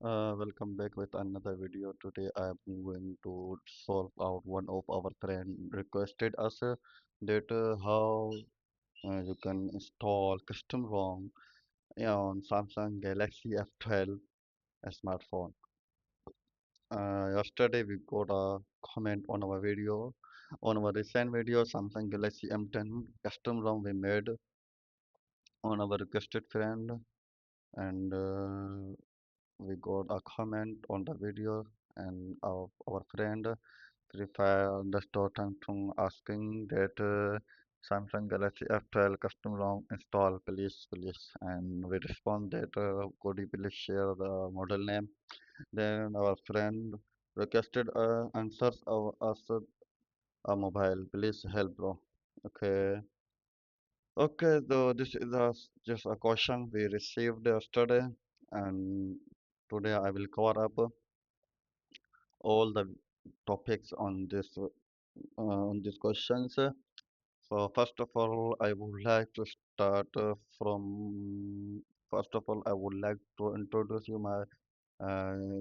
Welcome back with another video. Today I am going to solve out one of our friend requested us that how you can install custom ROM on Samsung Galaxy F12 smartphone. Yesterday we got a comment on our video, on our recent video Samsung Galaxy M10 custom ROM we made on our requested friend, and we got a comment on the video, and our friend Verifier understood Samsung asking that Samsung Galaxy F12 custom ROM install please, and we respond that could you please share the model name. Then our friend requested answers of us a mobile, please help bro. Okay, so this is just a question we received yesterday, and today I will cover up all the topics on these questions. So first of all, I would like to start from first of all I would like to introduce you my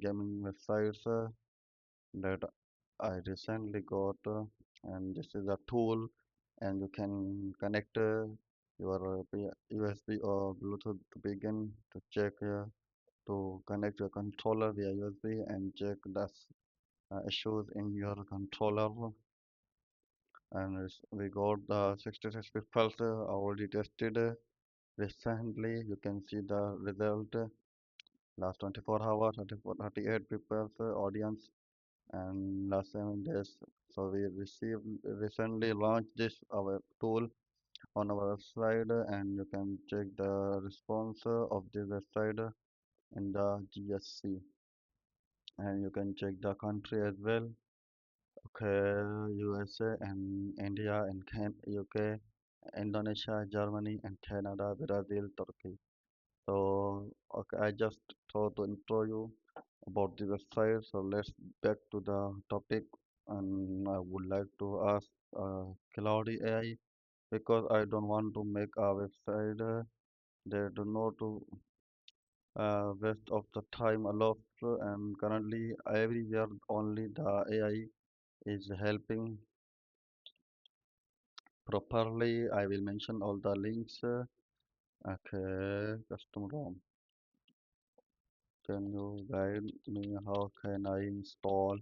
gaming websites that I recently got, and this is a tool, and you can connect your USB or Bluetooth to begin to check to connect your controller via USB and check the issues in your controller. And we got the 66 pixels already tested recently. You can see the result last 24 hours, 38 people audience, and last 7 days. So we received recently launched this our tool on our website, and you can check the response of the website in the GSC, and you can check the country as well. Okay, USA and India and UK, Indonesia, Germany, and Canada, Brazil, Turkey. So, okay, I just thought to intro you about the website. So let's back to the topic, and I would like to ask Cloudy AI because I don't want to make a website they do not to waste of the time a lot. And currently, everywhere only the AI is helping properly. I will mention all the links. Okay, custom ROM. Can you guide me how can I install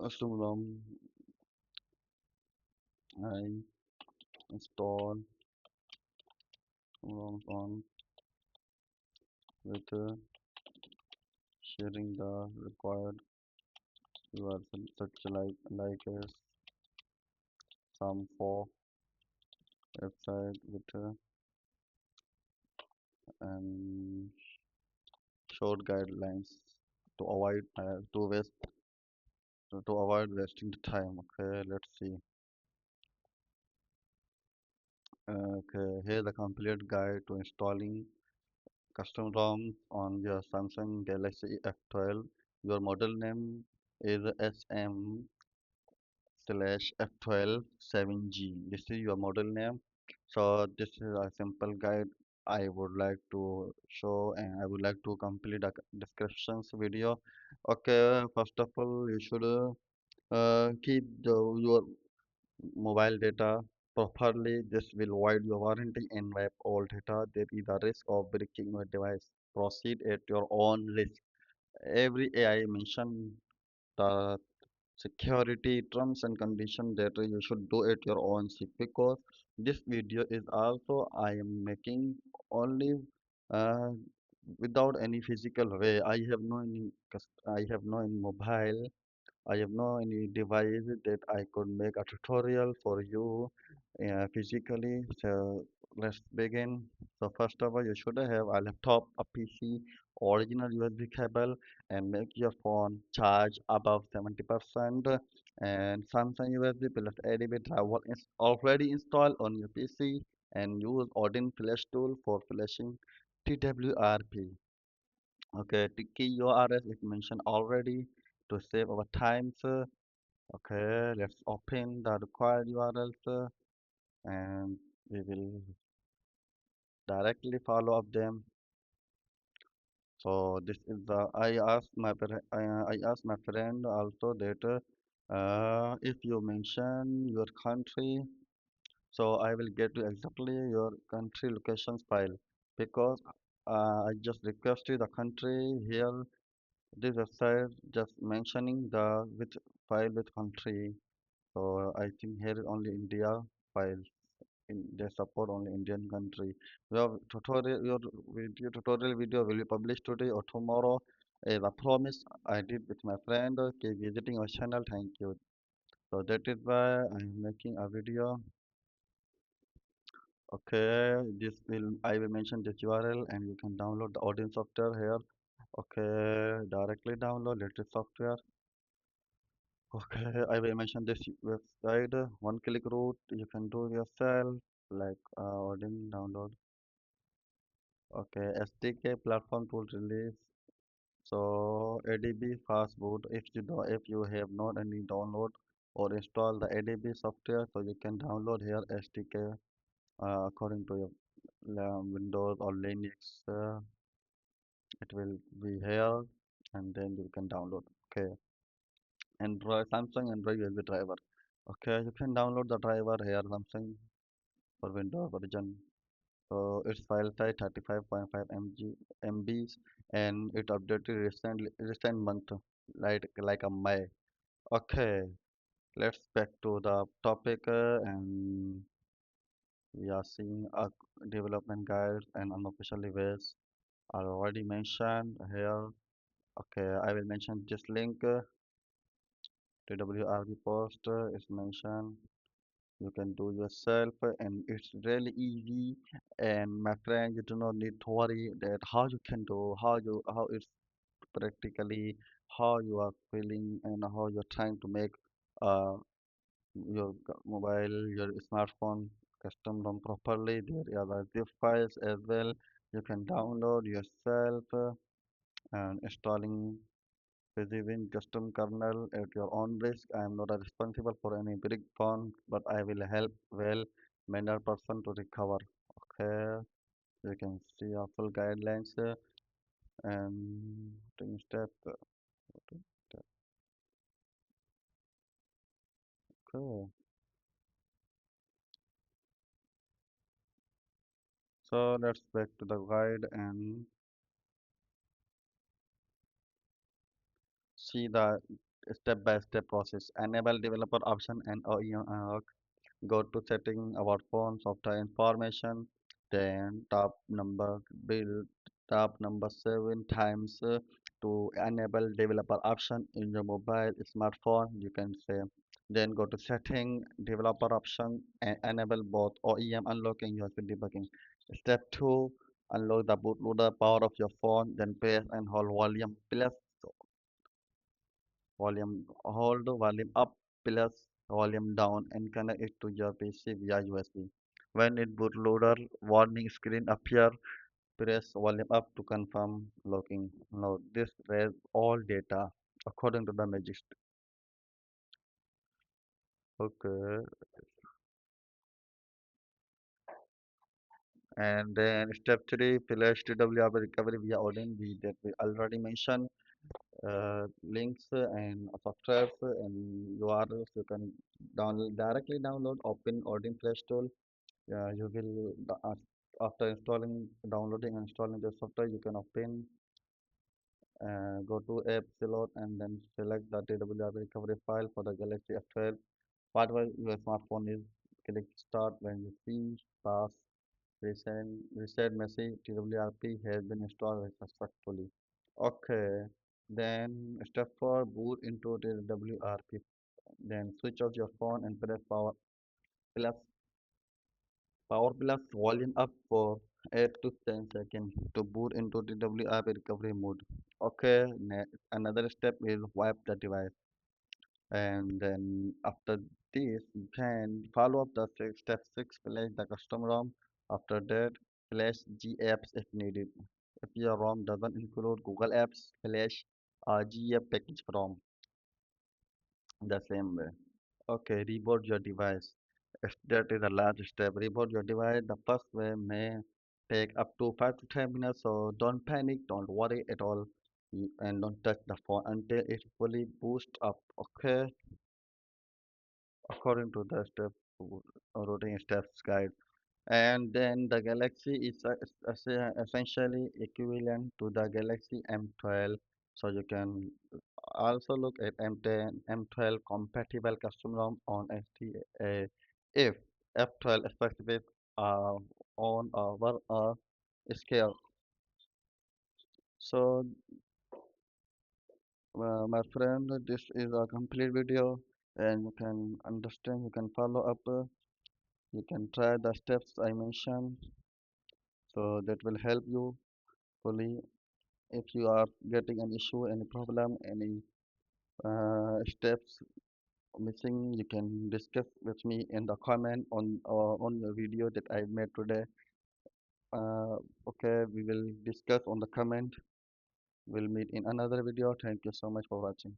custom ROM? I install ROM on with sharing the required URL such like some for website with and short guidelines to avoid to avoid wasting the time. Okay, let's see. Okay, here the complete guide to installing custom ROM on your Samsung Galaxy F12. Your model name is SM slash F12 7G. This is your model name. So this is a simple guide I would like to show, and I would like to complete a descriptions video. Okay, first of all, you should keep your mobile data properly. This will void your warranty and wipe all data. There is a risk of breaking your device. Proceed at your own risk. Every AI mention the security terms and conditions that you should do at your own risk, because this video is also I am making only uh, without any physical way. I have no any mobile. I have no any device that I could make a tutorial for you physically. So let's begin. So first of all, you should have a laptop, a PC, original USB cable, and make your phone charge above 70%. And Samsung USB plus ADB driver is already installed on your PC, and use Odin flash tool for flashing TWRP. Okay, the key URL is mentioned already to save our time, sir. Okay, let's open the required URLs and we will directly follow up them. So this is the I asked my friend also that if you mention your country, so I will get you exactly your country locations file because I just requested the country here. This website just mentioning the which file with country. So I think here is only India file. They support only Indian country. Your tutorial video will be published today or tomorrow. As a promise I did with my friend. Okay, visiting our channel. Thank you. So that is why I'm making a video. Okay, this will I will mention this URL and you can download the Odin software here. Okay, directly download latest software. Okay, I will mention this website. One click route you can do yourself like Odin download. Okay, SDK platform tool release. So ADB fast boot. If you have not any download or install the ADB software, so you can download here SDK according to your Windows or Linux. It will be here, and then you can download. Okay, Samsung Android USB driver. Okay, you can download the driver here Samsung for Windows version. So its file size 35.5 MBs and it updated recent month like a May. Okay, let's back to the topic and we are seeing a development guide and unofficial ways. I already mentioned here. Okay, I will mention this link. TWRP post is mentioned. You can do yourself and it's really easy. And my friend, you do not need to worry that how you can do, how it's practically, how you are feeling and how you're trying to make uh, your mobile, your smartphone custom ROM properly. There are the zip files as well. You can download yourself and installing receiving custom kernel at your own risk. I am not responsible for any brick phone, but I will help well-mannered person to recover. Okay, you can see our full guidelines and taking step. Step. Okay, so let's back to the guide and see the step-by-step process. Enable developer option and OEM unlock. Go to setting about phone software information, then tap number 7 times to enable developer option in your mobile smartphone. You can say, then go to setting developer option and enable both OEM unlock and USB debugging. Step 2, unlock the bootloader power of your phone, then press and hold volume up plus volume down and connect it to your PC via USB. When it bootloader warning screen appear, press volume up to confirm locking. Now this reads all data according to the magic. Okay, and then step 3, flash TWRP recovery via Odin. We already mentioned links and softwares and URLs. You can directly download open Odin Flash tool. You will after downloading and installing the software, you can open, go to app slot and then select the TWRP recovery file for the Galaxy F12. Whatever your smartphone is, click start when you see pass reset message TWRP has been installed successfully. Okay, then step 4, boot into the WRP. Then switch off your phone and press plus power plus volume up for 8 to 10 seconds to boot into the WRP recovery mode. Okay, another step is wipe the device. And then after this, you can follow up the step 6, flash the custom ROM. After that, flash G apps if needed. If your ROM doesn't include Google Apps, flash GApp package from the same way. Okay, reboot your device. If that is the last step, reboot your device. The first way may take up to 5 to 10 minutes, so don't panic, don't worry at all, and don't touch the phone until it fully boosts up. Okay, according to the routing steps guide. And then the Galaxy is essentially equivalent to the Galaxy M12. So you can also look at M10, M12 compatible custom ROM on STA if F12 specific uh, on over a scale. So my friend, this is a complete video, and you can understand, you can follow up, you can try the steps I mentioned, so that will help you fully. If you are getting an issue, any problem, any steps missing, you can discuss with me in the comment on the video that I made today. Uh, okay, we will discuss on the comment. We'll meet in another video. Thank you so much for watching.